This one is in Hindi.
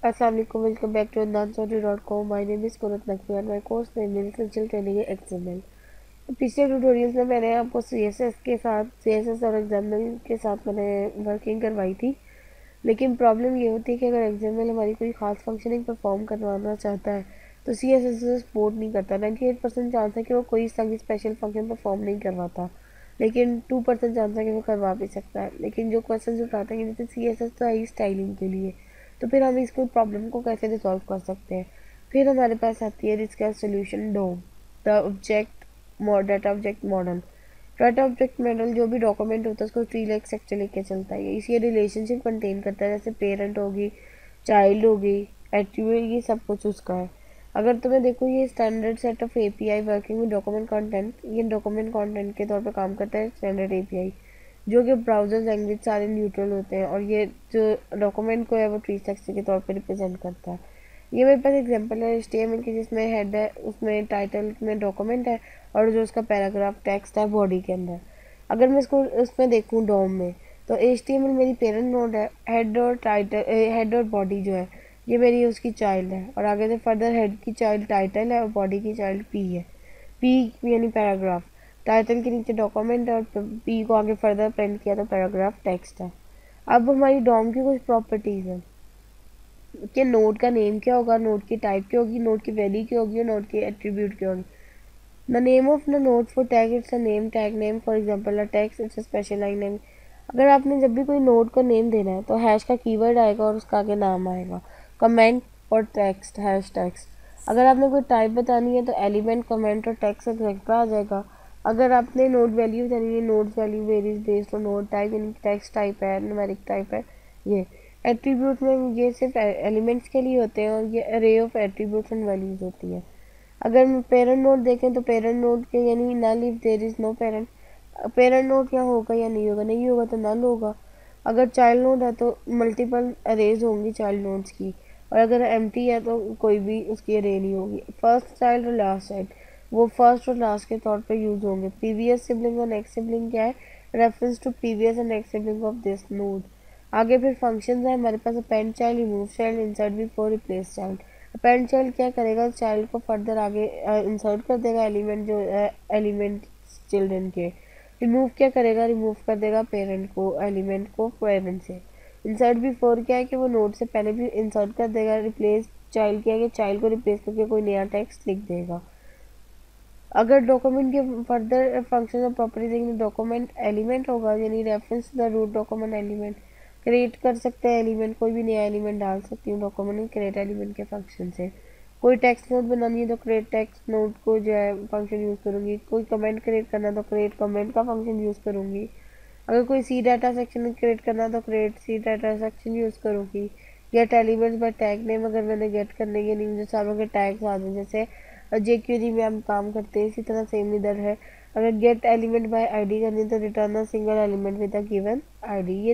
Assalamualaikum, welcome back to AdnanSaudi.com. My name is Kunat Naqvi and my course name is Essential Training in XML. पिछले ट्यूटोरियल्स में मैंने आपको CSS के साथ CSS और XML के साथ मैंने वर्किंग करवाई थी, लेकिन प्रॉब्लम ये होती है कि अगर XML हमारी कोई खास फंक्शनिंग परफॉर्म करवाना चाहता है तो CSS से सपोर्ट नहीं करता। 98% चांस है कि वो कोई स्पेशल फंक्शन परफॉर्म नहीं करवाता, लेकिन 2% चांस है कि वो करवा भी सकता है। लेकिन जो क्वेश्चन उठाते हैं जैसे CSS तो है ही स्टाइलिंग के लिए, तो फिर हम इसको प्रॉब्लम को कैसे रिजॉल्व कर सकते हैं। फिर हमारे पास आती है इसका solution DOM, the object data object model. Data object model जो भी डॉक्यूमेंट होता है उसको ट्री लाइक स्ट्रक्चर लेके चलता है। इसी रिलेशनशिप कंटेन करता है, जैसे पेरेंट होगी, चाइल्ड होगी, एट्रीब्यूट, ये सब कुछ उसका है। अगर तुम्हें देखो ये standard set of API working with document content, ये डॉक्यूमेंट कंटेंट के तौर पे काम करता है स्टैंडर्ड एपीआई, जो कि ब्राउजर लैंग्वेज सारे न्यूट्रल होते हैं, और ये जो डॉक्यूमेंट को है वो ट्री स्ट्रक्चर के तौर पे रिप्रेजेंट करता है। ये मेरे पास एग्जांपल है HTML की, जिसमें हेड है, उसमें टाइटल में डॉक्यूमेंट है और जो उसका पैराग्राफ टेक्स्ट है बॉडी के अंदर। अगर मैं इसको उसमें देखूँ डॉम में, तो HTML मेरी पेरेंट नोड है, हेड और टाइटल, हेड और बॉडी जो है ये मेरी उसकी चाइल्ड है, और आगे से फर्दर हेड की चाइल्ड टाइटल है और बॉडी की चाइल्ड पी है। पी यानी पैराग्राफ, टाइटल के नीचे डॉक्यूमेंट है और पी को आगे फर्दर प्रिंट किया तो पैराग्राफ टेक्स्ट है। अब हमारी डॉम की कुछ प्रॉपर्टीज हैं कि नोड का नेम क्या होगा, नोड की टाइप क्या होगी, नोड की वैल्यू क्या होगी और नोड की एट्रीब्यूट क्या होगी। The name of the node for tag it's a name tag name, for example a text it's a special line name. अगर आपने जब भी कोई नोड को नेम देना है तो हैश का कीवर्ड आएगा और उसका आगे नाम आएगा। कमेंट और टेक्स्ट, हैश टेक्स्ट। अगर आपने कोई टाइप बतानी है तो एलिमेंट, कमेंट और टेक्स्ट एक्सेट्रा आ जाएगा। अगर आपने नोड वैल्यू बतानी है, node value varies based on node type, यानी टेक्स्ट टाइप है, न्यूमेरिक टाइप है। ये एट्रीब्यूट में ये सिर्फ एलिमेंट्स के लिए होते हैं और ये अरे ऑफ एट्रीब्यूट्स एंड वैल्यूज होती है। अगर पेरेंट नोड देखें तो पेरेंट नोड के यानी null if there is no parent, parent node क्या होगा या नहीं होगा, नहीं होगा तो नल होगा। अगर चाइल्ड नोड है तो मल्टीपल अरेज होंगी चाइल्ड नोड्स की, और अगर एम्प्टी है तो कोई भी उसकी अरे नहीं होगी। फर्स्ट चाइल्ड और लास्ट चाइल्ड वो फर्स्ट और लास्ट के तौर पे यूज होंगे। प्रीवियस सिबलिंग और नेक्स्ट सिबलिंग क्या है, reference to previous and next sibling of this node. आगे फिर फंक्शंस है हमारे पास, append child, remove child, insert before, replace child. Append child क्या करेगा, चाइल्ड को फर्दर आगे इंसर्ट कर देगा, एलिमेंट जो एलिमेंट चिल्ड्रन के। रिमूव क्या करेगा, रिमूव कर देगा पेरेंट को, एलिमेंट को पेरेंट से। इंसर्ट बिफोर क्या है कि वो नोड से पहले भी इंसर्ट कर देगा। रिप्लेस चाइल्ड क्या है कि चाइल्ड को रिप्लेस करके कोई नया टेक्स्ट लिख देगा। अगर डॉक्यूमेंट के फर्दर फंक्शन और प्रॉपर्टी देखेंगे, डॉक्यूमेंट एलिमेंट होगा यानी reference to the root document element. Create कर सकते हैं एलिमेंट, कोई भी नया एलिमेंट डाल सकती हूँ डॉक्यूमेंट में क्रिएट एलिमेंट के फंक्शन से। कोई टेक्स्ट नोट बनानी है तो क्रिएट टेक्स्ट नोट को जो है फंक्शन यूज़ करूँगी। कोई कमेंट क्रिएट करना है तो क्रिएट कमेंट का फंक्शन यूज़ करूँगी। अगर कोई सी डाटा सेक्शन क्रिएट करना है तो create C data section use करूँगी। Get elements by tag name, अगर मैंने गेट करने के लिए मुझे सारों के टैग्स आ जाए, जैसे जेक्यूरी में हम काम करते हैं इसी तरह सेम इधर है। अगर गेट एलिमेंट बाय आईडी करनी तो return a single element with a given ID. ये